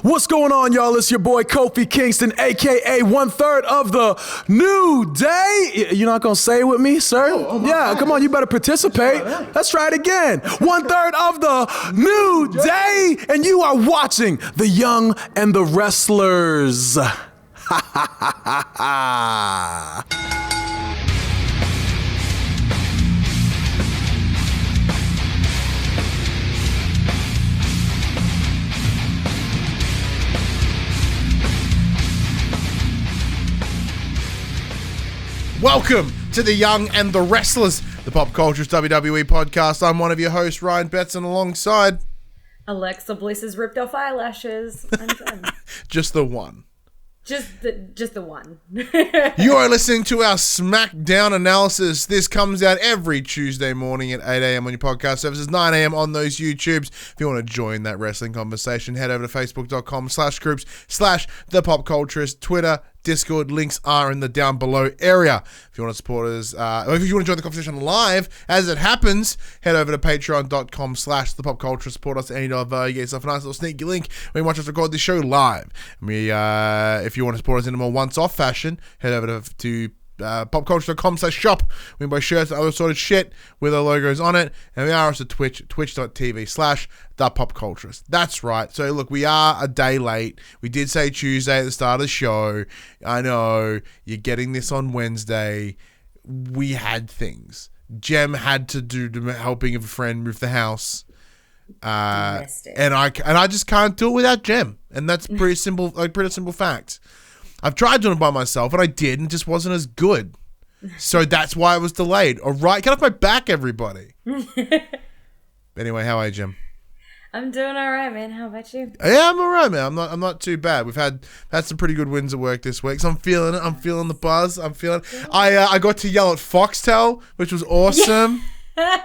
What's going on, y'all? It's your boy Kofi Kingston, aka 1/3 of the New Day. You're not gonna say it with me, sir? Yeah, come on, you better participate. Let's try it again. 1/3 of the New Day, and you are watching The Young and the Wrestlers. Ha ha ha ha ha. Welcome to The Young and the Wrestlers, the Pop Culture's WWE podcast. I'm one of your hosts, Ryan Betson, alongside Alexa Bliss's ripped off eyelashes. I'm Jem. just the one. Just the one. You are listening to our SmackDown analysis. This comes out every Tuesday morning at 8 a.m. on your podcast services, 9 a.m. on those YouTubes. If you want to join that wrestling conversation, head over to facebook.com/groups/thepopculturist, Twitter, Discord, links are in the down below area. If you want to support us, or if you want to join the conversation live, as it happens, head over to patreon.com/thepopculture. Support us at any dollar. You get yourself a nice little sneaky link when you watch us record this show live. If you want to support us in a more once-off fashion, head over to popculture.com/shop. We buy shirts and other sort of shit with our logos on it. And we are also twitch.tv/thepopculturist. That's right. So look, we are a day late. We did say Tuesday at the start of the show. I know you're getting this on Wednesday. We had things. Jem had to do helping of a friend move the house. And I just can't do it without Jem. And that's pretty simple fact. I've tried doing it by myself, and I did, and it just wasn't as good. So that's why it was delayed. All right, get off my back, everybody. Anyway, how are you, Jem? I'm doing all right, man. How about you? Yeah, I'm all right, man. I'm not too bad. We've had some pretty good wins at work this week, so I'm feeling it. I'm feeling the buzz. I got to yell at Foxtel, which was awesome. Yeah.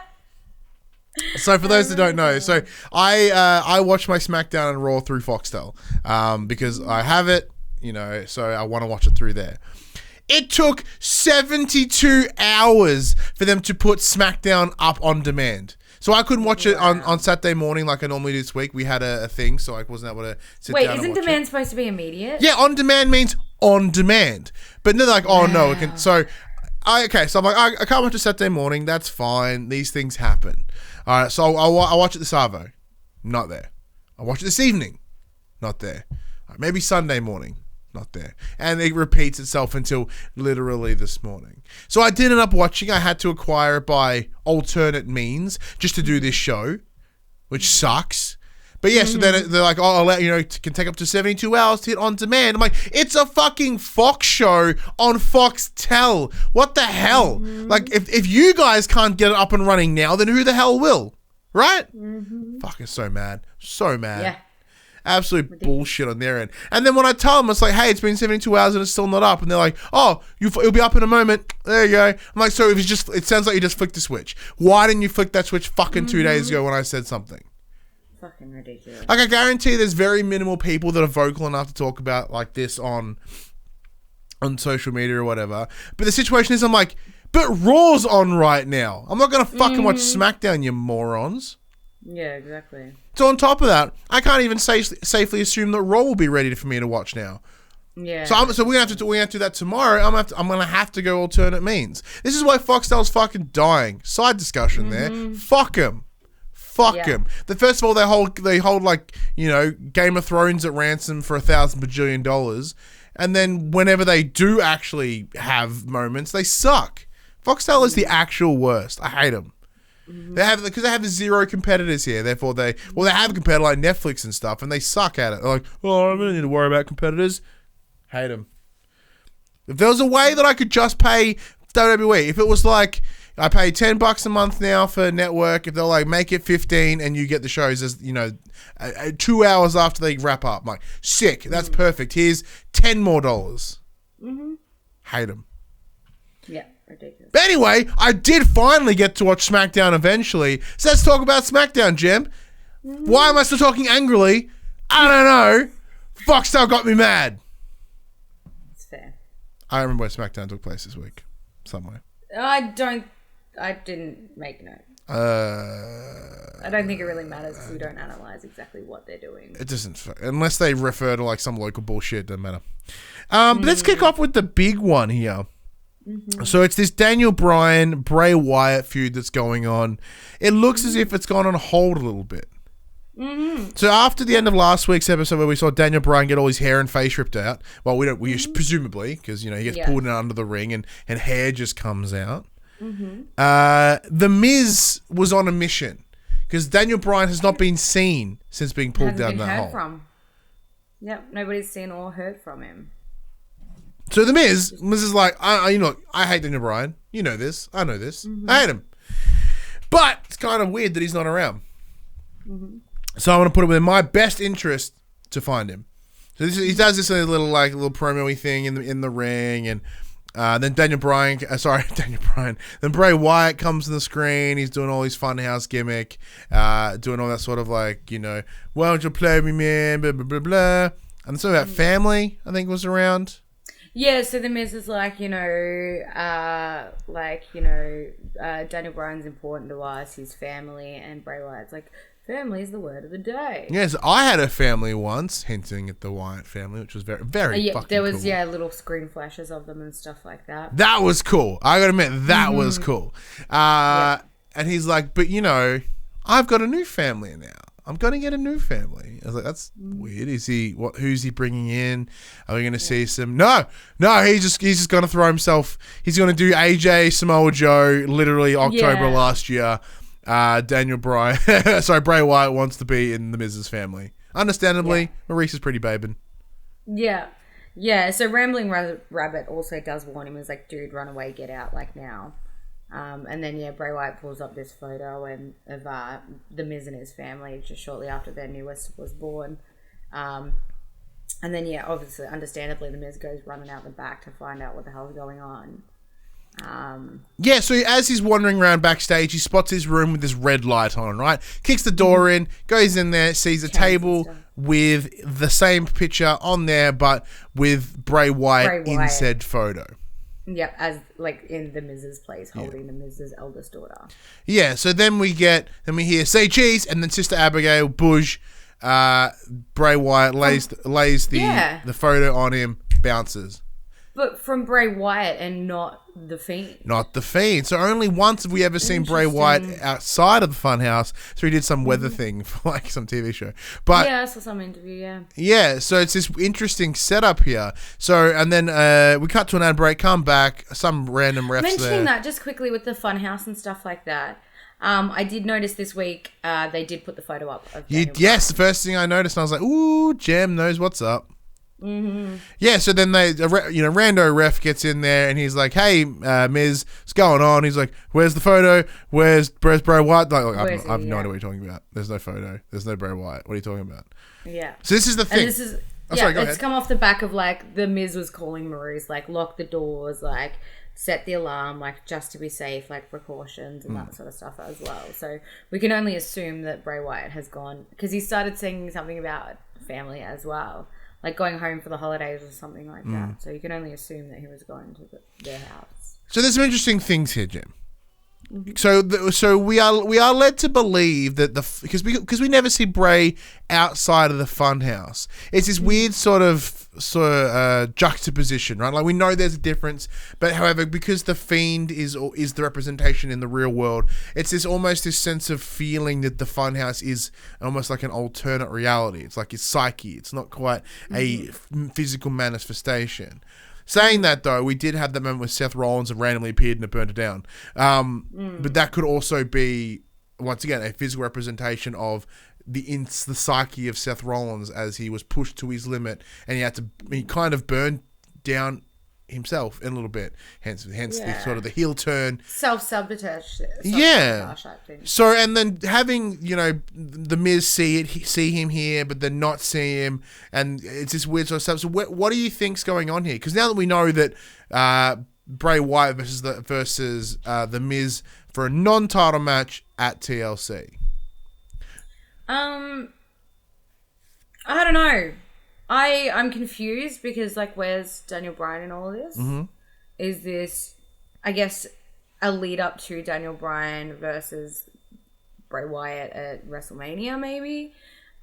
So for those that don't know, so I watch my SmackDown and Raw through Foxtel because I have it. So I want to watch it through there. It took 72 hours for them to put SmackDown up on demand. So I couldn't watch it on Saturday morning like I normally do this week. We had a thing, so I wasn't able to sit down and watch it. Wait, isn't demand supposed to be immediate? Yeah, on demand means on demand. But they're like, oh no, it can. So I'm like, I can't watch it Saturday morning. That's fine. These things happen. All right, so I watch it this Arvo. Not there. I watch it this evening. Not there. All right, maybe Sunday morning. Not there. And it repeats itself until literally this morning. So I did end up watching. I had to acquire it by alternate means just to do this show, which sucks. But yeah, so then they're like, oh, it can take up to 72 hours to hit on demand. I'm like, it's a fucking Fox show on Foxtel. What the hell? Like, if you guys can't get it up and running now, then who the hell will? Right? Fucking so mad. So mad. Yeah. Absolute bullshit on their end. And then when I tell them, it's like, hey, it's been 72 hours and it's still not up. And they're like, oh, it'll be up in a moment. There you go. I'm like, so it sounds like you just flicked the switch. Why didn't you flick that switch fucking 2 days ago when I said something? Fucking ridiculous. Like, I guarantee there's very minimal people that are vocal enough to talk about like this on social media or whatever. But the situation is, I'm like, but Raw's on right now. I'm not going to fucking watch SmackDown, you morons. Yeah, exactly. So on top of that, I can't even safely assume that Raw will be ready for me to watch now. Yeah. So we're gonna have to do that tomorrow. I'm gonna have to go alternate means. This is why Foxtel's fucking dying. Side discussion there. Fuck them. Fuck them. First of all, they hold like Game of Thrones at ransom for $1,000 bajillion, and then whenever they do actually have moments, they suck. Foxtel is the actual worst. I hate them. They have zero competitors here. Therefore, they have a competitor like Netflix and stuff, and they suck at it. They're like, oh, I don't need to worry about competitors. Hate them. If there was a way that I could just pay WWE, if it was like I pay $10 a month now for network, if they're like make it 15 and you get the shows as 2 hours after they wrap up, I'm like sick. That's perfect. Here's $10 more. Hate them. Yeah. Ridiculous. But anyway, I did finally get to watch SmackDown eventually. So let's talk about SmackDown, Jem. Why am I still talking angrily? I don't know. Foxtel got me mad. It's fair. I remember where SmackDown took place this week. Somewhere. I didn't make note. I don't think it really matters if we don't analyze exactly what they're doing. It doesn't, unless they refer to like some local bullshit. Doesn't matter. But let's kick off with the big one here. Mm-hmm. So it's this Daniel Bryan, Bray Wyatt feud that's going on. It looks as if it's gone on hold a little bit. Mm-hmm. So after the end of last week's episode where we saw Daniel Bryan get all his hair and face ripped out, well, we presumably, because, he gets pulled in under the ring and hair just comes out. Mm-hmm. The Miz was on a mission because Daniel Bryan has not been seen since being pulled down that hole. From. Yep, nobody's seen or heard from him. So the Miz is like, I hate Daniel Bryan. You know this. I know this. Mm-hmm. I hate him. But it's kind of weird that he's not around. Mm-hmm. So I want to put it within my best interest to find him. So he does this little promo-y thing in the ring, and then Then Bray Wyatt comes on the screen. He's doing all his funhouse gimmick, doing all that sort of why don't you play with me, man? Blah blah blah blah. And something about family, I think, was around. Yeah, so the Miz is Daniel Bryan's important to us, his family, and Bray Wyatt's like, family is the word of the day. Yes, I had a family once, hinting at the Wyatt family, which was very, very fucking there was, cool. Little screen flashes of them and stuff like that. That was cool. I gotta admit, that was cool. And he's like, but I've got a new family now. I'm going to get a new family. I was like, that's weird. Is he, who's he bringing in? Are we going to see some? No, he's just going to throw himself. He's going to do AJ Samoa Joe, literally October last year. Bray Wyatt wants to be in the Miz's family. Understandably, Maurice is pretty babin. Yeah. Yeah, so Rambling Rabbit also does warn him. He's like, dude, run away, get out, now. And then, Bray Wyatt pulls up this photo of the Miz and his family just shortly after their newest was born. And then, obviously, understandably, the Miz goes running out the back to find out what the hell's going on. So as he's wandering around backstage, he spots his room with this red light on, right? Kicks the door in, goes in there, sees a table with the same picture on there, but with Bray Wyatt in said photo. Yep, as in the Miz's place, holding the Miz's eldest daughter. Yeah, so then we hear say cheese, and then Sister Abigail, Bush, Bray Wyatt lays the photo on him, bounces. But from Bray Wyatt and not the Fiend. Not the Fiend. So only once have we ever seen Bray Wyatt outside of the Funhouse. So he did some weather thing for some TV show. But I saw some interview, Yeah, so it's this interesting setup here. So, and then we cut to an ad break, come back, some random refs Mentioning that just quickly with the Funhouse and stuff like that. I did notice this week they did put the photo up of Daniel Bryan. The first thing I noticed, and I was like, ooh, Jem knows what's up. Mm-hmm. Yeah, so then rando ref gets in there and he's like, "Hey, Miz, what's going on?" He's like, "Where's the photo? Where's Bray Wyatt?" I have no idea what you're talking about. There's no photo. There's no Bray Wyatt. What are you talking about? Yeah. So this is the thing. And this is sorry, go ahead. It's come off the back of the Miz was calling Maurice, lock the doors, set the alarm, just to be safe, precautions and that sort of stuff as well. So we can only assume that Bray Wyatt has gone, because he started saying something about family as well. Going home for the holidays or something like that. So you can only assume that he was going to their house. So there's some interesting things here, Jim. Mm-hmm. So we are led to believe that because we never see Bray outside of the Funhouse. It's this weird sort of juxtaposition, right? We know there's a difference, but however, because the Fiend is the representation in the real world, it's this sense of feeling that the Funhouse is almost like an alternate reality. It's like his psyche. It's not quite a physical manifestation. Saying that, though, we did have that moment where Seth Rollins had randomly appeared and it burned it down. But that could also be, once again, a physical representation of the psyche of Seth Rollins as he was pushed to his limit and he kind of burned down himself in a little bit. Hence the sort of the heel turn. Self-sabotage. Yeah. So, and then having, the Miz see him here, but then not see him, and it's this weird sort of stuff. So what do you think's going on here? Because now that we know that Bray Wyatt versus the Miz for a non-title match at TLC. I don't know. I'm confused because, where's Daniel Bryan in all of this? Mm-hmm. Is this, I guess, a lead up to Daniel Bryan versus Bray Wyatt at WrestleMania, maybe.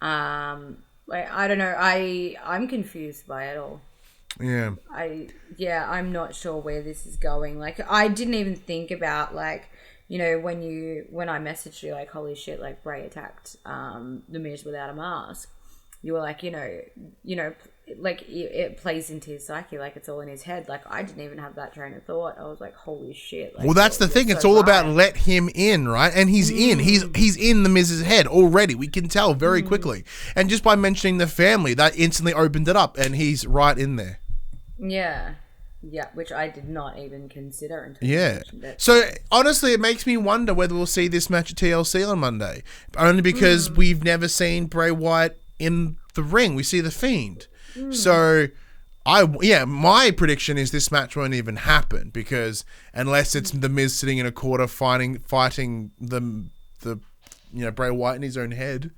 Like, I don't know. I'm confused by it all. Yeah. I'm not sure where this is going. Like, I didn't even think about, like, you know, when I messaged you, like, holy shit, like, Bray attacked The Miz without a mask. You were like, you know, like, it plays into his psyche, like, it's all in his head. Like, I didn't even have that train of thought. I was like, holy shit. Like, well, that's the thing. It's all about let him in, right? And he's in. He's in the Miz's head already. We can tell very quickly. And just by mentioning the family, that instantly opened it up, and he's right in there. Yeah. Yeah, which I did not even consider until you mentioned it. So, honestly, it makes me wonder whether we'll see this match at TLC on Monday. Only because we've never seen Bray Wyatt in the ring. We see the Fiend. So, my prediction is this match won't even happen, because unless it's the Miz sitting in a corner fighting the Bray Wyatt in his own head.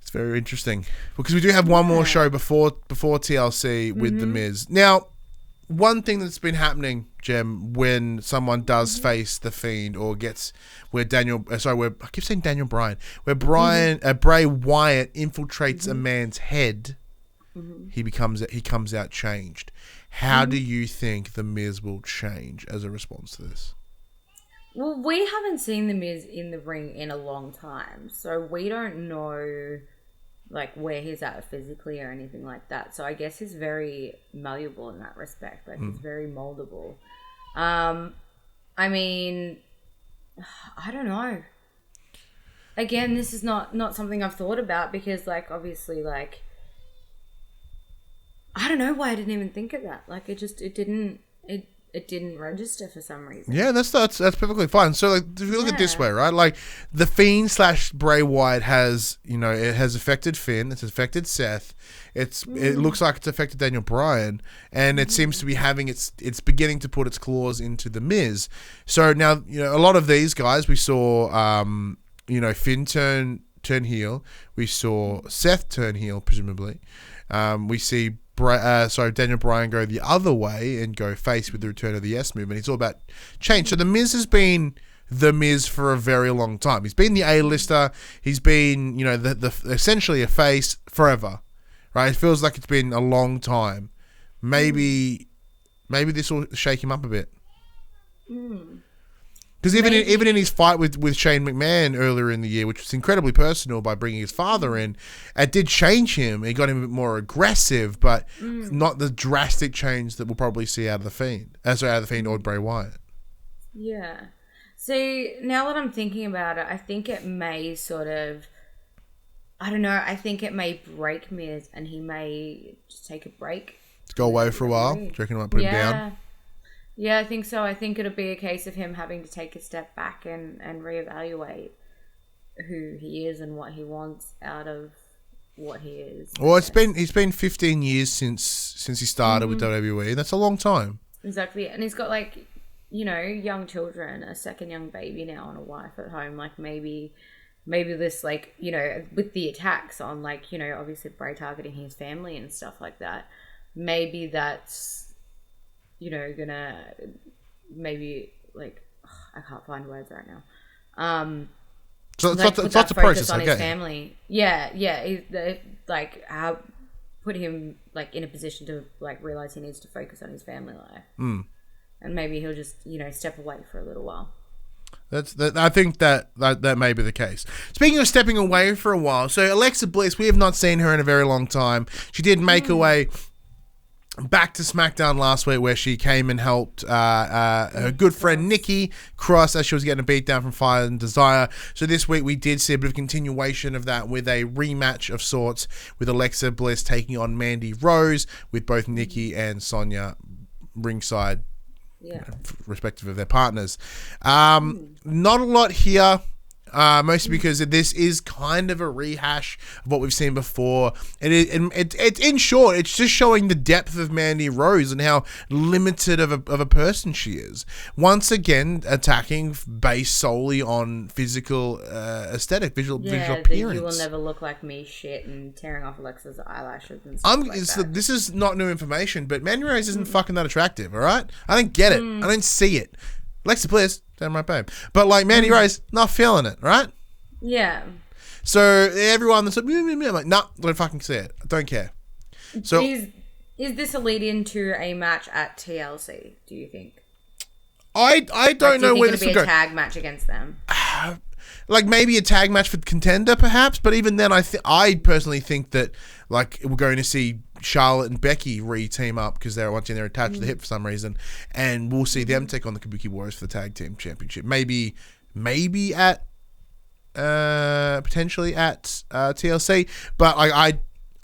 It's very interesting, because we do have one more show before TLC with the Miz. Now, one thing that's been happening, Jem, when someone does face the Fiend or gets I keep saying Daniel Bryan, where Bray Wyatt infiltrates a man's head, he comes out changed. How do you think the Miz will change as a response to this? Well, we haven't seen the Miz in the ring in a long time, so we don't know, like, where he's at physically or anything like that. So I guess he's very malleable in that respect. Like, he's very moldable. I mean, I don't know. Again, this is not something I've thought about, because, like, obviously, like, I don't know why I didn't even think of that. Like, it didn't register for some reason. Yeah, that's perfectly fine. So, like, if you look at it this way, right? Like, the Fiend / Bray Wyatt has, you know, it has affected Finn, it's affected Seth, it looks like it's affected Daniel Bryan, and it seems to be having it's beginning to put its claws into the Miz. So now, you know, a lot of these guys we saw, you know, Finn turn heel, we saw Seth turn heel, presumably, we see Daniel Bryan go the other way and go face with the return of the Yes Movement. It's all about change. So the Miz has been the Miz for a very long time. He's been the A-lister. He's been, you know, the essentially a face forever, right? It feels like it's been a long time. Maybe this will shake him up a bit. Because even in his fight with Shane McMahon earlier in the year, which was incredibly personal by bringing his father in, it did change him. It got him a bit more aggressive, but not the drastic change that we'll probably see out of the Fiend. Out of the Fiend or Bray Wyatt. Yeah. So now that I'm thinking about it, I think it may sort of, I don't know, I think it may break Miz, and he may just take a break. Go away for a while. Do you reckon I might put him down? Yeah, I think so. I think it'll be a case of him having to take a step back and reevaluate who he is and what he wants out of what he is. Well, it's been 15 years since he started with WWE. That's a long time. Exactly. And he's got, like, you know, young children, a second young baby now, and a wife at home. Like, maybe this, like, you know, with the attacks on, like, you know, obviously Bray targeting his family and stuff like that, maybe that's, you know, gonna maybe, like, I can't find words right now. So like, it's not the process on okay. his family. Yeah. Like, how put him, like, in a position to, like, realize he needs to focus on his family life, and maybe he'll just, you know, step away for a little while. I think that may be the case. Speaking of stepping away for a while, so Alexa Bliss, we have not seen her in a very long time. She did make her way back to SmackDown last week, where she came and helped her good friend Nikki Cross as she was getting a beat down from Fire and Desire. So this week we did see a bit of continuation of that with a rematch of sorts, with Alexa Bliss taking on Mandy Rose, with both Nikki and Sonya ringside, respective of their partners. Not a lot here. Mostly because this is kind of a rehash of what we've seen before. It's in short, it's just showing the depth of Mandy Rose and how limited of a person she is. Once again, attacking based solely on physical aesthetic, visual appearance. You will never look like me shit, and tearing off Alexa's eyelashes and stuff like that. This is not new information, but Mandy Rose isn't fucking that attractive, all right? I don't get it. I don't see it. Alexa Bliss, damn right, babe. But like Mandy Rose, not feeling it, right? Yeah. So everyone that's like, I'm like, nah, don't fucking see it. I don't care. So Is this a lead into a match at TLC, do you think? I don't know where this will go. go. A tag match against them? Like maybe a tag match for Contender, perhaps. But even then, I personally think that like we're going to see Charlotte and Becky re-team up because they're attached to the hip for some reason, and we'll see them take on the Kabuki Warriors for the tag team championship. Maybe at potentially at TLC, but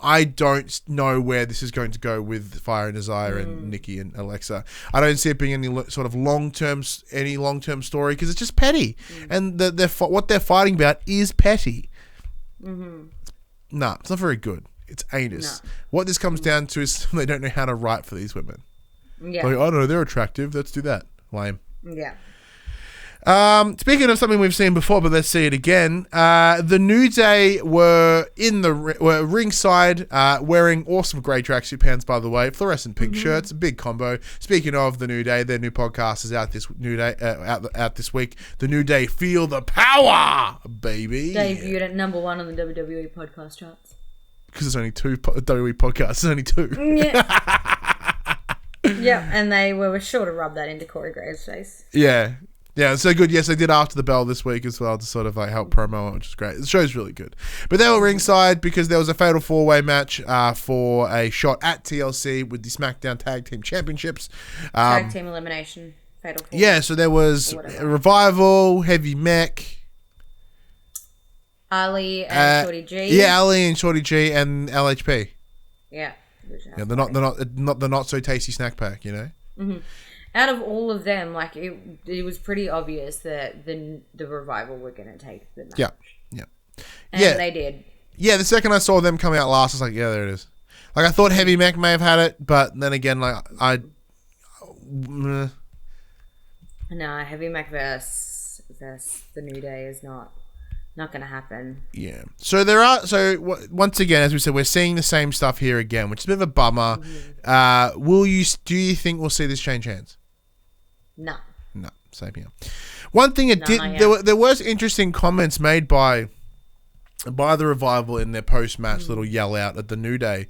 I don't know where this is going to go with Fire and Desire and Nikki and Alexa. I don't see it being any sort of long-term story because it's just petty. And what they're fighting about is petty. Mm-hmm. No, it's not very good. It's anus. No. What this comes down to is they don't know how to write for these women. Yeah. Like, I don't know, they're attractive. Let's do that. Lame. Yeah. Speaking of something we've seen before, but let's see it again. The New Day were ringside, wearing awesome grey tracksuit pants, by the way, fluorescent pink shirts, a big combo. Speaking of the New Day, their new podcast is out this out this week. The New Day, Feel the Power, baby. Debuted at number 1 on the WWE podcast charts. Because there's only 2 WWE podcasts. There's only 2. Yeah. Yeah, and they were sure to rub that into Corey Graves' face. Yeah. Yeah, so good. Yes, they did After the Bell this week as well to sort of like help promo it, which is great. The show's really good. But they were ringside because there was a fatal 4-way match for a shot at TLC with the SmackDown Tag Team Championships. Tag Team Elimination. Fatal 4-way. Yeah, so there was Revival, Heavy Mech, Ali and Shorty G. Yeah, Ali and Shorty G and LHP. Yeah. Yeah, they're not the not so tasty snack pack, you know. Mm-hmm. Out of all of them, like it was pretty obvious that the Revival were going to take the match. Yeah. And they did. Yeah, the second I saw them come out last, I was like, yeah, there it is. Like I thought Heavy Mech may have had it, but then again, like No, Heavy Mech versus the New Day is not going to happen. Yeah. So once again, as we said, we're seeing the same stuff here again, which is a bit of a bummer. Mm-hmm. Do you think we'll see this change hands? No, same here. One thing there was interesting comments made by the Revival in their post-match little yell out at the New Day.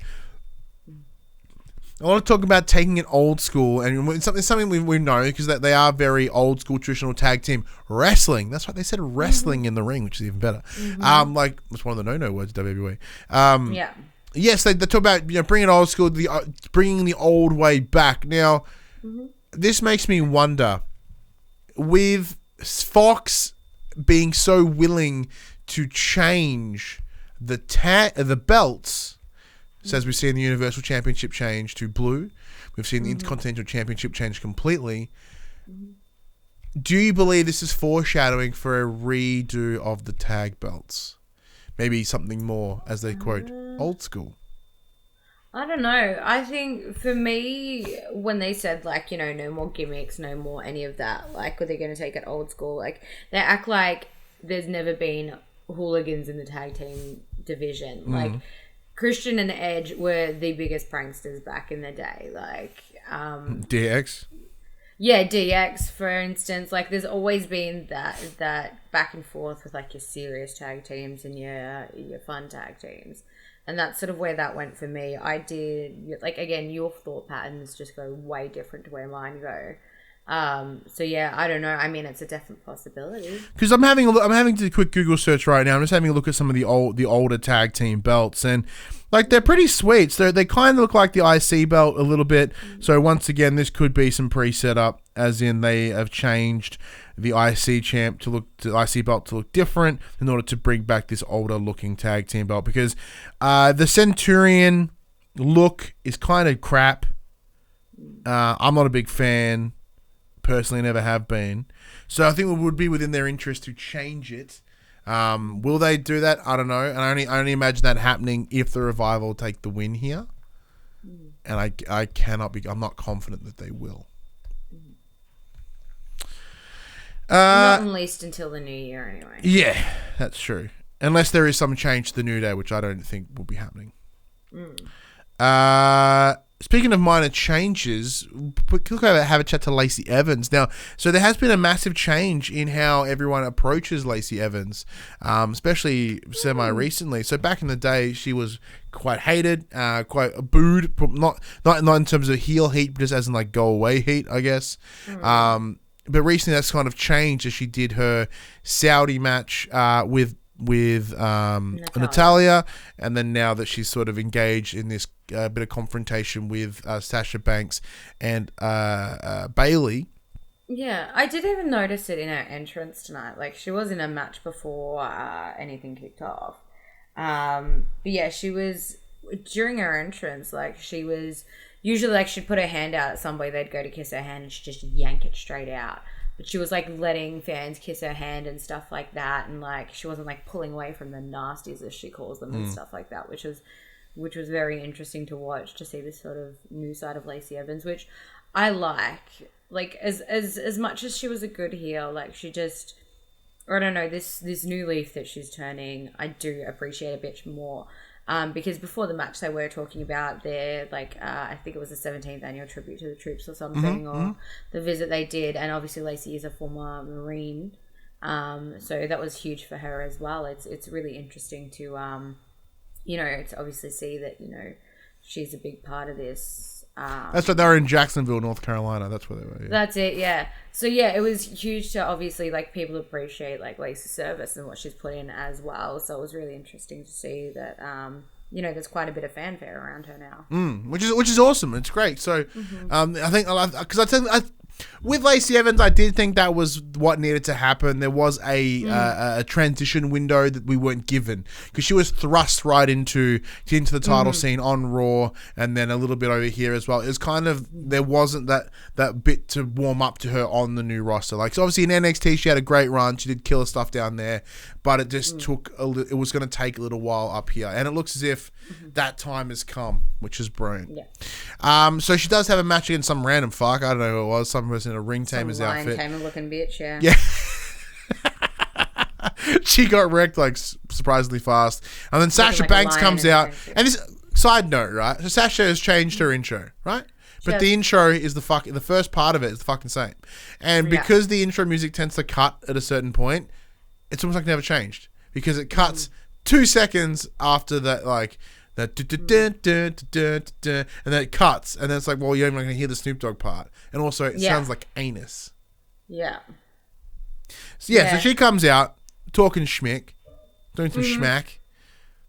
I want to talk about taking it old school, and it's something we know because they are very old school traditional tag team wrestling. That's right, they said wrestling in the ring, which is even better. Mm-hmm. Like it's one of the no words WWE. Yeah. Yes, they talk about bringing old school, bringing the old way back. Now, this makes me wonder, with Fox being so willing to change the belts. So as we've seen the Universal Championship change to blue, we've seen the Intercontinental Championship change completely. Do you believe this is foreshadowing for a redo of the tag belts? Maybe something more, as they quote, old school. I don't know. I think for me, when they said like, no more gimmicks, no more any of that, like, are they going to take it old school? Like, they act like there's never been hooligans in the tag team division. Like, Christian and Edge were the biggest pranksters back in the day. Like, DX? Yeah, DX, for instance. Like, there's always been that back and forth with, like, your serious tag teams and your fun tag teams. And that's sort of where that went for me. I did, like, again, your thought patterns just go way different to where mine go. So yeah, I don't know. I mean, it's a definite possibility. Because I'm having to do a quick Google search right now. I'm just having a look at some of the older tag team belts, and like they're pretty sweet. So they kind of look like the IC belt a little bit. So once again, this could be some pre-setup, as in they have changed the IC belt to look different in order to bring back this older looking tag team belt, because the Centurion look is kind of crap. I'm not a big fan. Personally, never have been. So I think it would be within their interest to change it. Will they do that? I don't know. And I only imagine that happening if the Revival take the win here. And I cannot be. I'm not confident that they will. Not at least until the new year, anyway. Yeah, that's true. Unless there is some change to the New Day, which I don't think will be happening. speaking of minor changes, we'll have a chat to Lacey Evans. Now, so there has been a massive change in how everyone approaches Lacey Evans, especially semi-recently. So back in the day, she was quite hated, quite booed, not in terms of heel heat, but just as in like go away heat, I guess. But recently that's kind of changed as she did her Saudi match with Natalia, and then now that she's sort of engaged in this bit of confrontation with Sasha Banks and Bailey. Yeah, I did even notice it in her entrance tonight. Like, she was in a match before anything kicked off. But yeah, she was, during her entrance, like, she was, usually, like, she'd put her hand out at somebody, they'd go to kiss her hand, and she'd just yank it straight out. But she was, like, letting fans kiss her hand and stuff like that, and, like, she wasn't, like, pulling away from the nasties, as she calls them, and stuff like that, which was very interesting to watch, to see this sort of new side of Lacey Evans, which I like. Like, as much as she was a good heel, like, she just, I don't know, this new leaf that she's turning, I do appreciate a bit more. Because before the match, they were talking about their, like, I think it was the 17th annual tribute to the troops or something, or the visit they did. And obviously Lacey is a former Marine. So that was huge for her as well. It's really interesting to, to obviously see that, she's a big part of this. That's right. They were in Jacksonville, North Carolina. That's where they were. Yeah. That's it. Yeah. So yeah, it was huge to obviously, like, people appreciate, like, Lacey's service and what she's put in as well. So it was really interesting to see that, there's quite a bit of fanfare around her now. Which is awesome. It's great. So, I think, because with Lacey Evans, I did think that was what needed to happen. There was a transition window that we weren't given, because she was thrust right into the title scene on Raw, and then a little bit over here as well. It was kind of, there wasn't that bit to warm up to her on the new roster. Like, so obviously in NXT she had a great run. She did killer stuff down there, but it just it was going to take a little while up here, and it looks as if that time has come, which is brilliant. Yeah. So she does have a match against some random fuck. I don't know who it was. Some person in a ring tamer's outfit. Tamer looking bitch, yeah. Yeah. She got wrecked, like, surprisingly fast. And then Sasha Banks comes out. And this, side note, right? So Sasha has changed her intro, right? But the intro is the first part of it is the fucking same. And because the intro music tends to cut at a certain point, it's almost like never changed. Because it cuts 2 seconds after that, like, that and then it cuts, and then it's like, well, you're not going to hear the Snoop Dogg part, and also it sounds like anus. Yeah. So she comes out talking schmick, doing some schmack.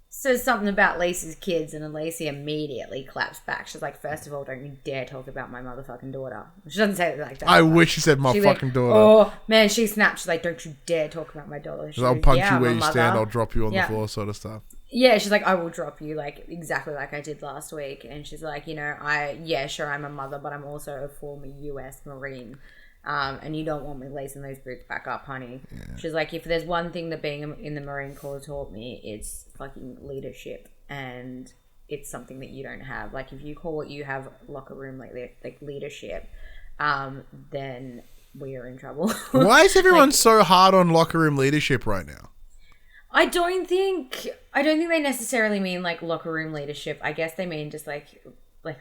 Says something about Lacey's kids, and then Lacey immediately claps back. She's like, first of all, don't you dare talk about my motherfucking daughter. She doesn't say it like that. I wish she said my fucking daughter. Oh, man, she snapped. She's like, don't you dare talk about my daughter. I'll punch you where you stand, I'll drop you on the floor, sort of stuff. Yeah, she's like, I will drop you, like, exactly like I did last week. And she's like, sure, I'm a mother, but I'm also a former US Marine. And you don't want me lacing those boots back up, honey. Yeah. She's like, if there's one thing that being in the Marine Corps taught me, it's fucking leadership. And it's something that you don't have. Like, if you call what you have locker room, like leadership, then we are in trouble. Why is everyone so hard on locker room leadership right now? I don't think they necessarily mean, like, locker room leadership. I guess they mean just like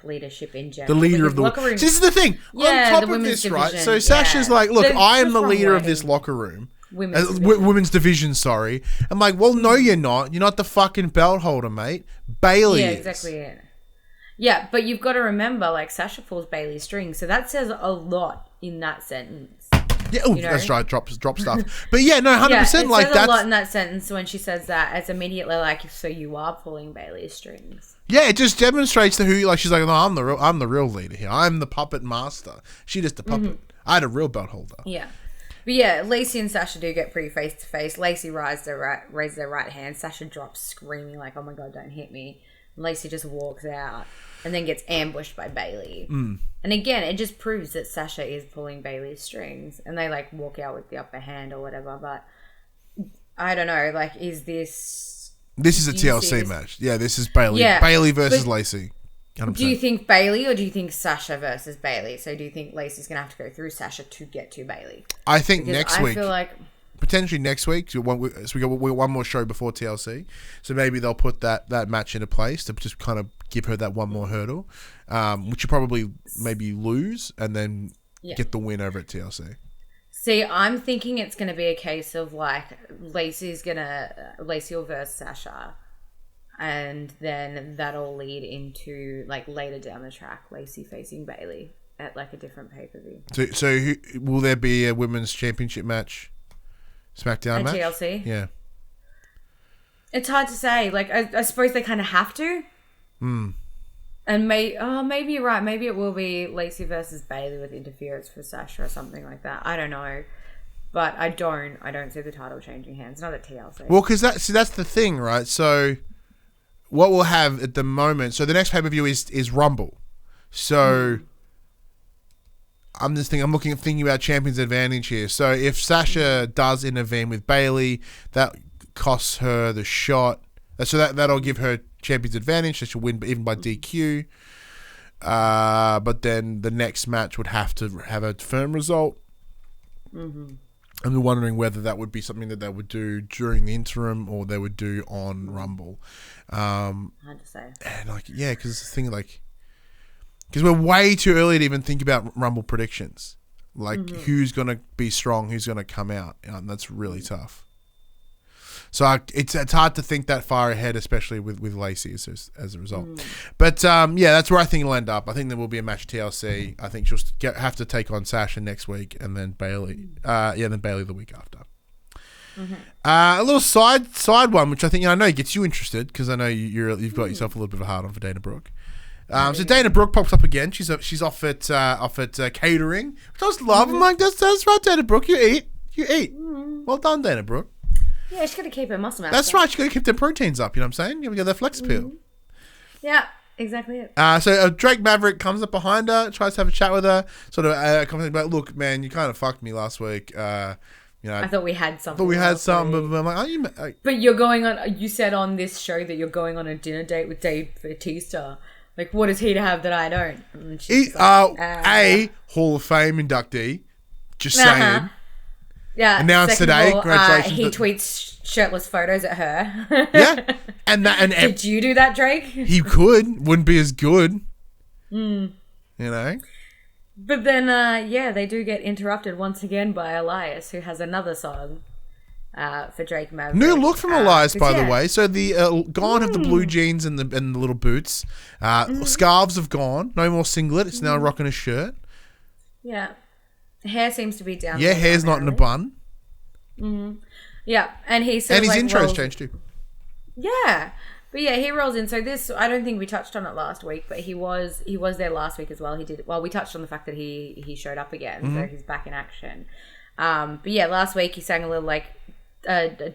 leadership in general. The leader of the locker room. This is the thing. Yeah, on top of this, division, right? So Sasha's like, look, I am the leader of this locker room. Women's division, sorry. I'm like, well, no, you're not. You're not the fucking belt holder, mate. Bailey is. Exactly it. Yeah, but you've got to remember, like, Sasha pulls Bailey's string, so that says a lot in that sentence. Yeah, that's right. Drop stuff. But yeah, no, 100%. It like says that's a lot in that sentence when she says that. It's immediately like, so you are pulling Bailey's strings. Yeah, it just demonstrates to who, like, she's like, no, I'm the real leader here. I'm the puppet master. She just a puppet. I had a real belt holder. Yeah, but yeah, Lacey and Sasha do get pretty face to face. Lacey raises their right hand. Sasha drops screaming like, "Oh my god, don't hit me!" And Lacey just walks out and then gets ambushed by Bailey. And again, it just proves that Sasha is pulling Bailey's strings, and they, like, walk out with the upper hand or whatever. But I don't know, like, is this? This is a TLC match. Yeah, this is Bailey. Yeah, Bailey versus Lacey. 100%. Do you think Bailey, or do you think Sasha versus Bailey? So do you think Lacey's going to have to go through Sasha to get to Bailey? I think next week. I feel like... potentially next week. So we got one more show before TLC. So maybe they'll put that match into place to just kind of give her that one more hurdle, which you probably maybe lose and then get the win over at TLC. See, I'm thinking it's going to be a case of like Lacey will verse Sasha, and then that'll lead into like later down the track, Lacey facing Bayley at like a different pay-per-view. So will there be a women's championship match, SmackDown match? TLC? Yeah. It's hard to say. Like, I suppose they kind of have to. And maybe you're right. Maybe it will be Lacey versus Bayley with interference for Sasha or something like that. I don't know. But I don't see the title changing hands. Not at TLC. Well, because that's the thing, right? So what we'll have at the moment, so the next pay-per-view is Rumble. So I'm thinking about Champion's Advantage here. So if Sasha does intervene with Bayley, that costs her the shot. So that'll give her Champion's Advantage. So she'll win even by DQ. But then the next match would have to have a firm result. I'm wondering whether that would be something that they would do during the interim or they would do on Rumble. Hard to say. And because it's the thing, because we're way too early to even think about Rumble predictions. Who's going to be strong, who's going to come out. And that's really tough. So it's hard to think that far ahead, especially with Lacey as a result. But that's where I think it'll end up. I think there will be a match TLC. I think she'll have to take on Sasha next week, and then Bayley. Then Bayley the week after. A little side one, which I think I know gets you interested because I know you've got yourself a little bit of a hard on for Dana Brooke. So Dana Brooke pops up again. She's off at catering, which I just love. I'm like, that's right, Dana Brooke. You eat. Well done, Dana Brooke. Yeah, she's got to keep her muscle mass. That's right. She's got to keep the proteins up. You know what I'm saying? You got that flex appeal. Yeah, exactly it. So Drake Maverick comes up behind her, tries to have a chat with her, sort of commenting about, look, man, you kind of fucked me last week. I thought we had something. But I'm like, are you? But you're going on. You said on this show that you're going on a dinner date with Dave Bautista. Like, what does he have that I don't? A Hall of Fame inductee. Just saying. Yeah. Announced today. Congratulations. He tweets shirtless photos at her. Yeah. And did you do that, Drake? He could. Wouldn't be as good. You know. But then, they do get interrupted once again by Elias, who has another song for Drake Maverick. New look from Elias, by the way. So the gone have the blue jeans and the little boots. Scarves have gone. No more singlet. It's now rocking a shirt. Yeah. Hair seems to be down. Yeah, hair's not in a bun. Yeah, and he said, and his intro's changed too. Yeah, but yeah, he rolls in. So this, I don't think we touched on it last week, but he was there last week as well. He did well. We touched on the fact that he showed up again, so he's back in action. But yeah, last week he sang a little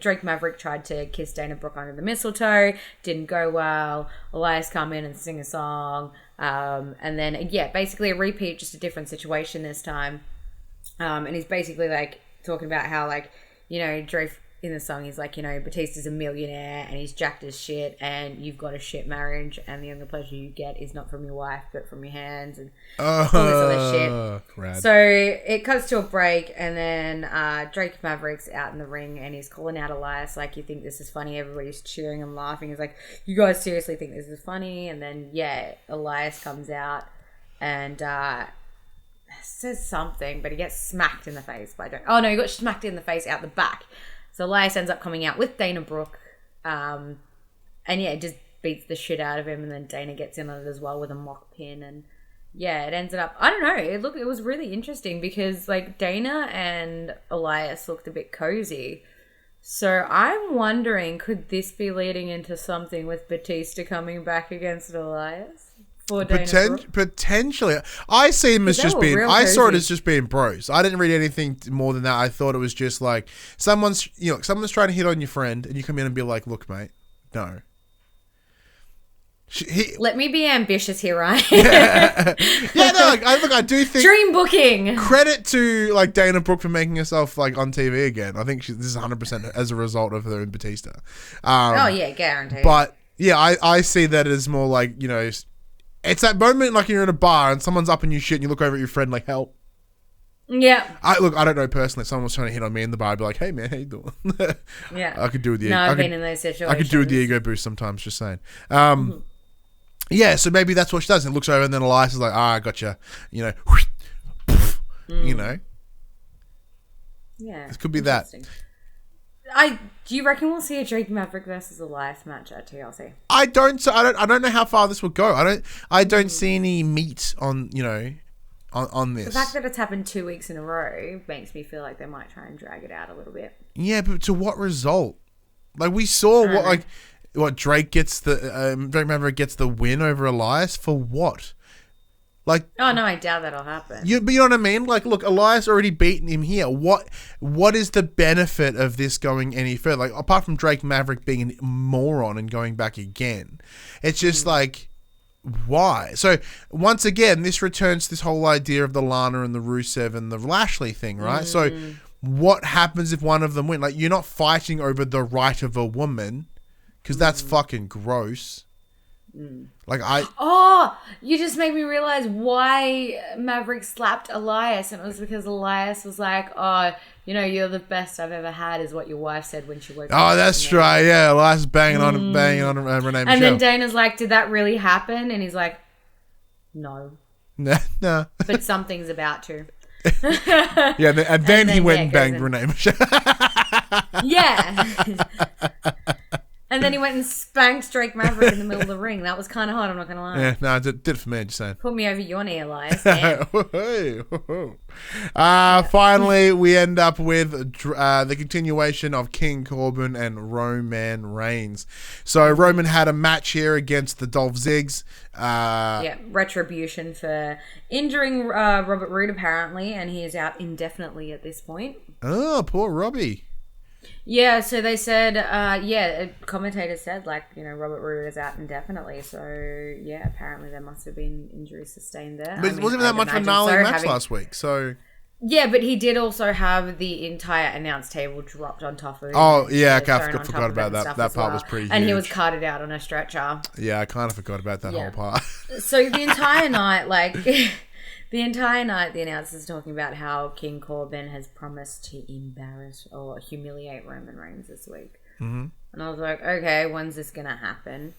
Drake Maverick tried to kiss Dana Brooke under the mistletoe, didn't go well. Elias come in and sing a song, and then basically a repeat, just a different situation this time. And he's basically talking about how Drake in the song, he's Batista's a millionaire and he's jacked as shit and you've got a shit marriage and the only pleasure you get is not from your wife but from your hands and all this other shit. Rad. So it cuts to a break and then Drake Maverick's out in the ring and he's calling out Elias you think this is funny, everybody's cheering and laughing. He's like, you guys seriously think this is funny? And then Elias comes out and says something, but he gets smacked in the face by Drake. Oh no, he got smacked in the face out the back. So Elias ends up coming out with Dana Brooke, and it just beats the shit out of him, and then Dana gets in on it as well with a mock pin, and it ended up, I don't know, it was really interesting because Dana and Elias looked a bit cozy. So I'm wondering, could this be leading into something with Batista coming back against Elias? Potentially, I see him as just being. I saw it as just being bros. I didn't read anything more than that. I thought it was just someone's trying to hit on your friend, and you come in and be like, "Look, mate, no." Let me be ambitious here, Ryan. I do think dream booking. Credit to Dana Brooke for making herself on TV again. I think this is 100% as a result of her and Batista. Guaranteed. But I see that as more it's that moment you're in a bar and someone's up in your shit and you look over at your friend help. Yeah. I don't know personally. If someone was trying to hit on me in the bar, I'd be like, "Hey man, how you doing?" Yeah. I could do with the. No, I've been in those situations. I could do with the ego boost sometimes. Just saying. Yeah, so maybe that's what she does. And looks over, and then Elias is like, I gotcha. You know, you know. Yeah. It could be that. Do you reckon we'll see a Drake Maverick versus Elias match at TLC? I don't know how far this will go. I don't see any meat on, on this. The fact that it's happened 2 weeks in a row makes me feel like they might try and drag it out a little bit. Yeah, but to what result? Like we saw Drake Maverick gets the win over Elias for what? Like, oh no, I doubt that'll happen. But you know what I mean? Like, look, Elias already beaten him here. What is the benefit of this going any further? Like, apart from Drake Maverick being a moron and going back again, it's just like, why? So once again, this returns to this whole idea of the Lana and the Rusev and the Lashley thing, right? So what happens if one of them win? Like, you're not fighting over the right of a woman because that's fucking gross. Like you just made me realize why Maverick slapped Elias, and it was because Elias was like, "Oh, you're the best I've ever had," is what your wife said when she woke up. Oh, that's right. Yeah, Elias banging on Renee Michelle. And then Dana's like, "Did that really happen?" And he's like, "No, no, but something's about to." Yeah, and then he went and banged Renee Michelle. Yeah. And then he went and spanked Drake Maverick in the middle of the ring. That was kind of hot, I'm not going to lie. Yeah, no, it did it for me, just saying. Put me over your knee, Elias. Finally, we end up with the continuation of King Corbin and Roman Reigns. So Roman had a match here against the Dolph Ziggs. Retribution for injuring Robert Roode, apparently, and he is out indefinitely at this point. Oh, poor Robbie. Yeah, so they said, a commentator said, Robert Roode is out indefinitely. So, yeah, apparently there must have been injuries sustained there. But it wasn't that much of a gnarly match last week, so... Yeah, but he did also have the entire announce table dropped on top of him. Oh, yeah, I forgot about that. That part was pretty huge. And he was carted out on a stretcher. Yeah, I kind of forgot about that whole part. So the entire night, the announcer's talking about how King Corbin has promised to embarrass or humiliate Roman Reigns this week. Mm-hmm. And I was like, okay, when's this going to happen?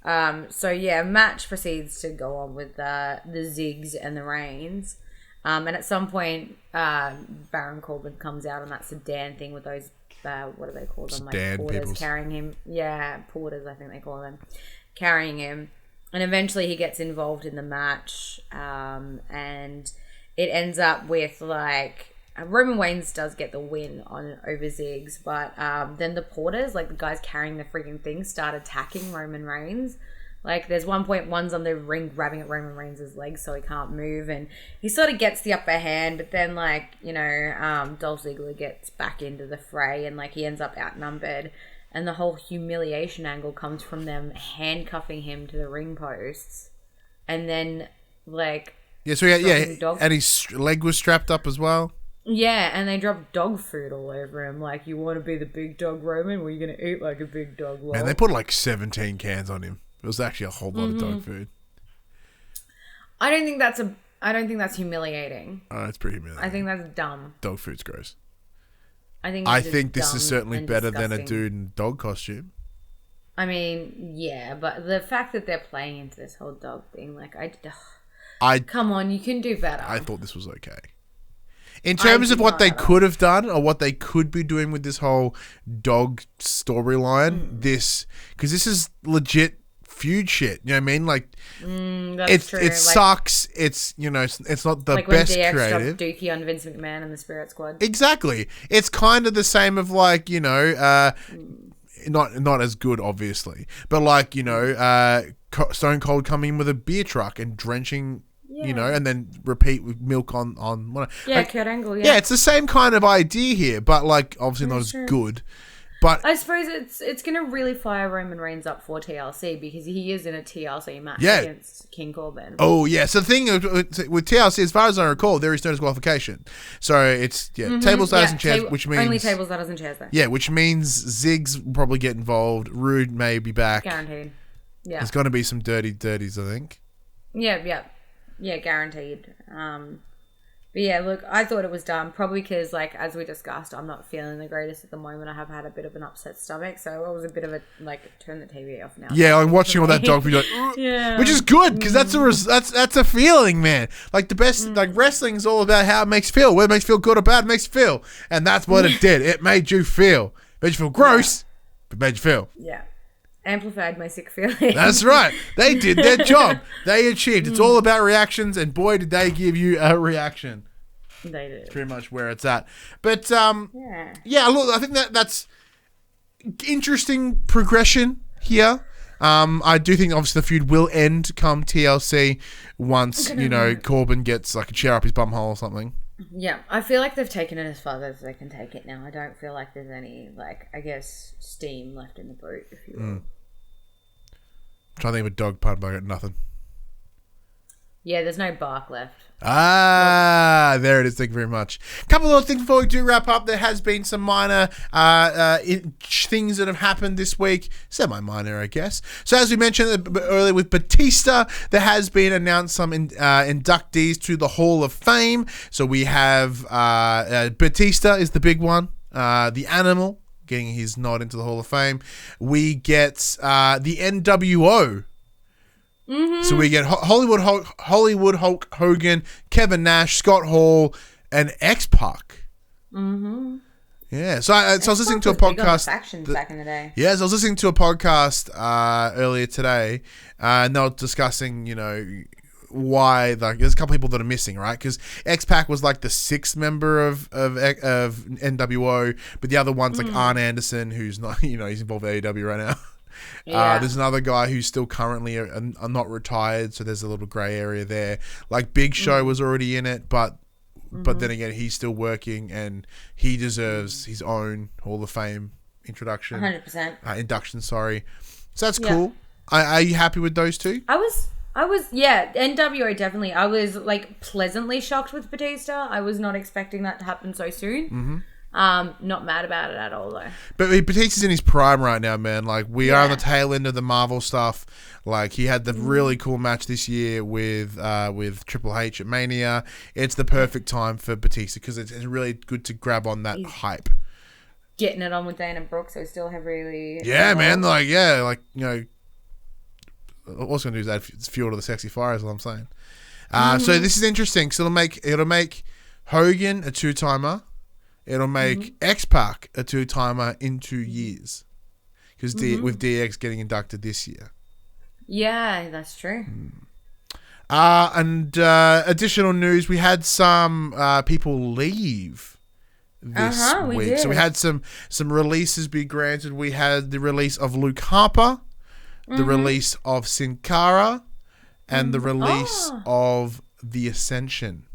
Match proceeds to go on with the Ziggs and the Reigns. And at some point, Baron Corbin comes out on that sedan thing with those, what do they call them? Sedan porters peoples. Carrying him. Yeah, porters, I think they call them. Carrying him. And eventually he gets involved in the match, and it ends up with, Roman Reigns does get the win over Ziggs, but then the porters, the guys carrying the freaking thing, start attacking Roman Reigns. There's one point, one's on the ring grabbing at Roman Reigns' legs so he can't move, and he sort of gets the upper hand, but then, Dolph Ziggler gets back into the fray, and, he ends up outnumbered. And the whole humiliation angle comes from them handcuffing him to the ring posts. And then, Yeah, so and his leg was strapped up as well. Yeah, and they dropped dog food all over him. You want to be the big dog, Roman? Well, you're going to eat like a big dog. Lol. Man, they put 17 cans on him. It was actually a whole lot of dog food. I don't think that's humiliating. Oh, it's pretty humiliating. I think that's dumb. Dog food's gross. I think this is certainly better than a dude in a dog costume. I mean, yeah, but the fact that they're playing into this whole dog thing, come on, you can do better. I thought this was okay. In terms of what they could have done or what they could be doing with this whole dog storyline, because this is legit feud shit. You know what I mean? That's true. It sucks. It's it's not the best when DX creative. dropped Dookie on Vince McMahon and the Spirit Squad. Exactly. It's kind of the same of not as good, obviously, but Stone Cold coming in with a beer truck and drenching. And then repeat with milk on one. Yeah, Kurt Angle. Yeah, it's the same kind of idea here, but obviously not as good. But I suppose it's going to really fire Roman Reigns up for TLC because he is in a TLC match against King Corbin. Oh, yeah. So the thing with TLC, as far as I recall, there is no disqualification. So it's, tables, ladders, and chairs, which means... Only tables, ladders, and chairs, though. Yeah, which means Ziggs will probably get involved. Rude may be back. Guaranteed. Yeah. There's going to be some dirties, I think. Yeah, guaranteed. But yeah, look, I thought it was dumb. Probably because, like, as we discussed, I'm not feeling the greatest at the moment. I have had a bit of an upset stomach, so it was a bit of a, like, turn the TV off now. Yeah, I'm watching all that dog food, like, Yeah. which is good, because that's a feeling, man. Like, the best, like, wrestling is all about how it makes you feel. Whether it makes you feel good or bad, it makes you feel. And that's what it did. It made you feel. It made you feel gross, but made you feel. Yeah. Amplified my sick feeling. That's right. They did their job. They achieved. It's all about reactions, and boy, did they give you a reaction. They did. Pretty much where it's at. But, yeah, look, I think that's interesting progression here. I do think, obviously, the feud will end come TLC once, Corbin gets, like, a chair up his bumhole or something. Yeah, I feel like they've taken it as far as they can take it now. I don't feel like there's any, like, I guess, steam left in the boot, if you will. I'm trying to think of a dog pun, but I got nothing. Yeah, there's no bark left. There it is. Thank you very much. A couple of things before we do wrap up. There has been some minor things that have happened this week. Semi-minor, I guess. So as we mentioned earlier with Batista, there has been announced some inductees to the Hall of Fame. So we have Batista is the big one. The Animal getting his nod into the Hall of Fame. We get the NWO. Mm-hmm. So we get Hollywood Hulk Hogan, Kevin Nash, Scott Hall, and X-Pac. Mm-hmm. Yeah, so I was listening to a podcast. Factions back in the day. Yes, I was listening to a podcast earlier today, and they were discussing, why there's a couple people that are missing, right? Because X-Pac was like the sixth member of NWO, but the other one's like Arn Anderson, who's not, he's involved with AEW right now. Yeah. There's another guy who's still currently not retired, so there's a little grey area there. Like Big Show was already in it, but then again, he's still working, and he deserves his own Hall of Fame introduction. 100%. Induction, sorry. So that's cool. Are you happy with those two? I was, NWO definitely. I was like pleasantly shocked with Batista. I was not expecting that to happen so soon. Mm-hmm. Not mad about it at all though. But Batista's in his prime right now, man. Like we are on the tail end of the Marvel stuff. Like he had the really cool match this year with Triple H at Mania. It's the perfect time for Batista because it's really good to grab on that hype. Getting it on with Dana Brooke, so still have really man. Like what's gonna do is add fuel to the sexy fire, is what I'm saying. So this is interesting. So it'll make Hogan a 2-timer. It'll make X-Pac a 2-timer in 2 years. Because with DX getting inducted this year. Yeah, that's true. And additional news, we had some people leave this week. We did. So we had some releases be granted. We had the release of Luke Harper, the release of Sin Cara, and the release of The Ascension.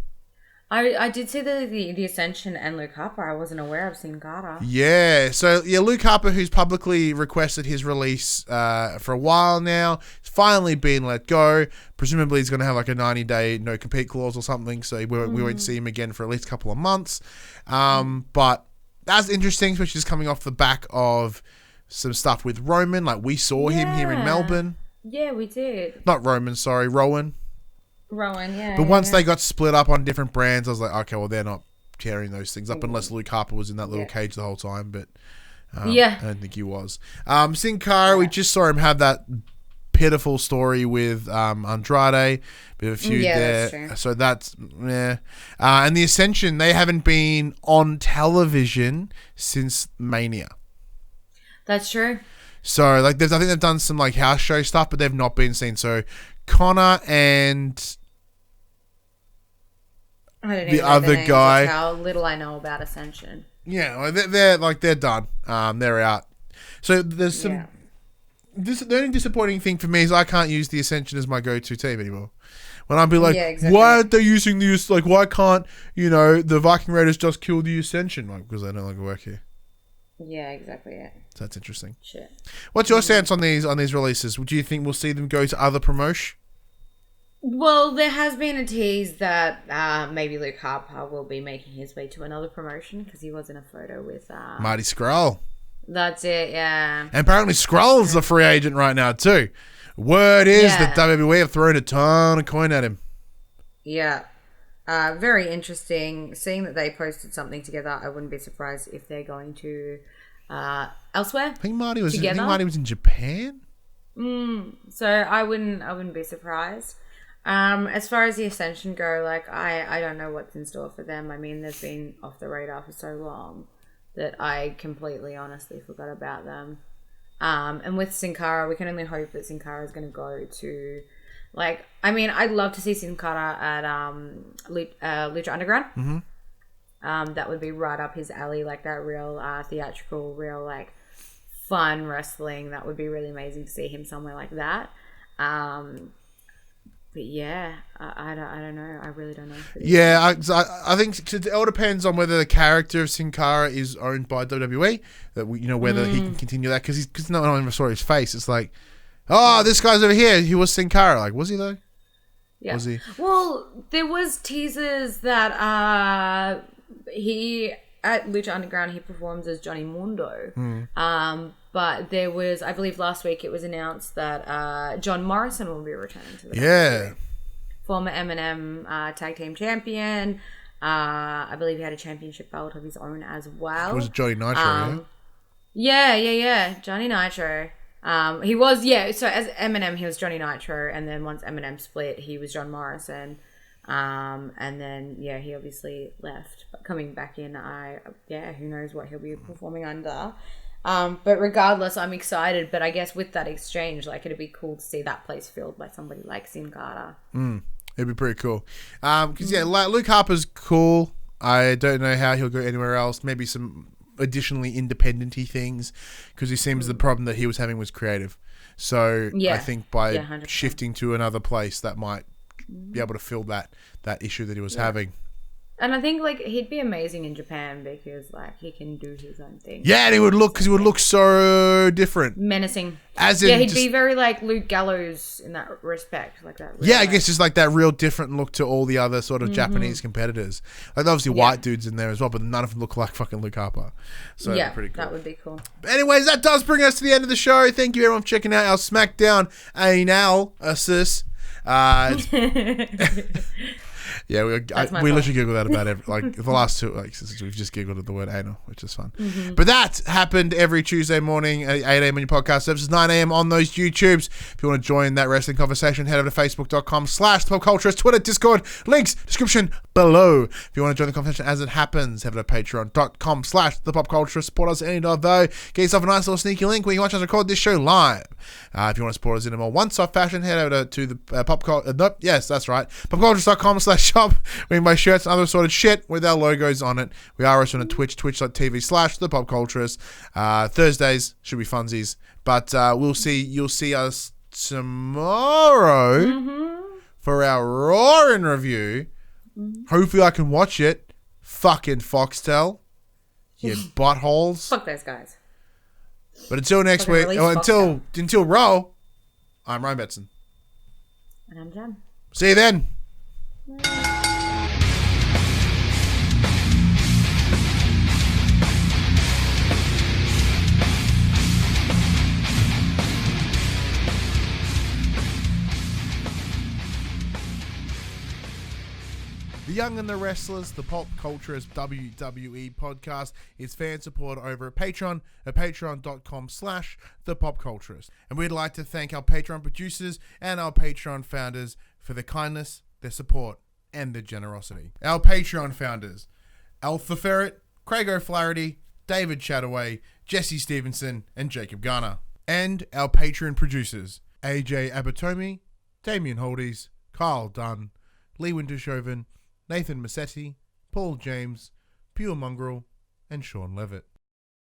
I did see the Ascension and Luke Harper. I wasn't aware of Sin Cara. Yeah. So, Luke Harper, who's publicly requested his release for a while now, has finally been let go. Presumably, he's going to have like a 90-day no-compete clause or something, so we won't see him again for at least a couple of months. But that's interesting, especially just coming off the back of some stuff with Roman. Like, we saw him here in Melbourne. Yeah, we did. Not Roman, sorry, Rowan. Rowan, yeah. But once they got split up on different brands, I was like, okay, well, they're not tearing those things up unless Luke Harper was in that little cage the whole time. But I don't think he was. Sin Cara, we just saw him have that pitiful story with Andrade. Bit of a feud there. That's true. So that's, and the Ascension, they haven't been on television since Mania. That's true. So, I think they've done some, house show stuff, but they've not been seen. So, Connor and the other guy. That's how little I know about Ascension. Yeah, they're done. They're out. So there's some. The only disappointing thing for me is I can't use the Ascension as my go-to team anymore. When I'd be like, why aren't they using the why can't the Viking Raiders just kill the Ascension? Because they no longer work here. Yeah, exactly. Yeah. So that's interesting. Shit. What's your stance on these releases? Do you think we'll see them go to other promotion? Well, there has been a tease that maybe Luke Harper will be making his way to another promotion because he was in a photo with Marty Scurll. That's it, yeah. And apparently Skrull's a free agent right now too. Word is that WWE have thrown a ton of coin at him. Yeah. very interesting. Seeing that they posted something together, I wouldn't be surprised if they're going to elsewhere. I think Marty was together. in Japan. So I wouldn't be surprised. As far as the Ascension go, like I don't know what's in store for them. I mean, they've been off the radar for so long that I completely honestly forgot about them. And with Sin Cara, we can only hope that Sin Cara is going to go to, like, I mean, I'd love to see Sin Cara at Lucha Underground. Mm-hmm. That would be right up his alley, like that real theatrical, real like fun wrestling. That would be really amazing to see him somewhere like that. But yeah, I don't know. I really don't know. Yeah, I think it all depends on whether the character of Sin Cara is owned by WWE. That whether he can continue that, because no one ever saw his face. It's like, oh, this guy's over here. He was Sin Cara. Like, was he though? Yeah. Was he? Well, there was teasers that he at Lucha Underground he performs as Johnny Mundo. But there was, I believe last week it was announced that John Morrison will be returning to the WWE. Former M&M tag team champion. I believe he had a championship belt of his own as well. It was Johnny Nitro, Yeah. Johnny Nitro. He was, so as M&M he was Johnny Nitro, and then once M&M split he was John Morrison. And then he obviously left, but coming back in, who knows what he'll be performing under. But regardless, I'm excited. But I guess with that exchange, like, it'd be cool to see that place filled by somebody like Sin Cara. It'd be pretty cool. Because Luke Harper's cool. I don't know how he'll go anywhere else. Maybe some additionally independent-y things, because he seems the problem that he was having was creative. So I think by 100%. Shifting to another place, that might be able to fill that issue that he was having. And I think, like, he'd be amazing in Japan because, like, he can do his own thing. Yeah, and he would look so different. Menacing. As in, he'd be very, like, Luke Gallows in that respect. Like that. I guess just, like, that real different look to all the other sort of Japanese competitors. Like, obviously white dudes in there as well, but none of them look like fucking Luke Harper. So, pretty cool. That would be cool. But anyways, that does bring us to the end of the show. Thank you, everyone, for checking out our SmackDown analysis. Yeah, we literally giggled that about the last two. We've just giggled at the word anal, which is fun. But that happened every Tuesday morning at 8 a.m. on your podcast services, 9 a.m. on those YouTubes. If you want to join that wrestling conversation, head over to facebook.com/thepopculturist, Twitter, Discord, links, description below. If you want to join the conversation as it happens, head over to patreon.com/thepopculturist. Support us at any $. Get yourself a nice little sneaky link where you can watch us record this show live. If you want to support us in a more one-stop fashion, head over to the popculturist.com/shop. We can buy shirts and other assorted shit with our logos on it. We are also on Twitch, twitch.tv/thepopculturist. Thursdays should be funsies, but you'll see us tomorrow for our Roaring review. Hopefully I can watch it. Fucking Foxtel. You buttholes. Fuck those guys. But until next week, until Raw, I'm Ryan Betson. And I'm Jem. See you then. The Young and the Restless, the Pop Culturist WWE podcast, is fan support over at Patreon at patreon.com/thepopculturist. And we'd like to thank our Patreon producers and our Patreon founders for their kindness, their support, and their generosity. Our Patreon founders: Alpha Ferret, Craig O'Flaherty, David Chataway, Jesse Stevenson, and Jacob Garner. And our Patreon producers: AJ Abatomi, Damien Holdies, Kyle Dunn, Lee Wintershoven, Nathan Massetti, Paul James, Pure Mongrel, and Sean Levitt.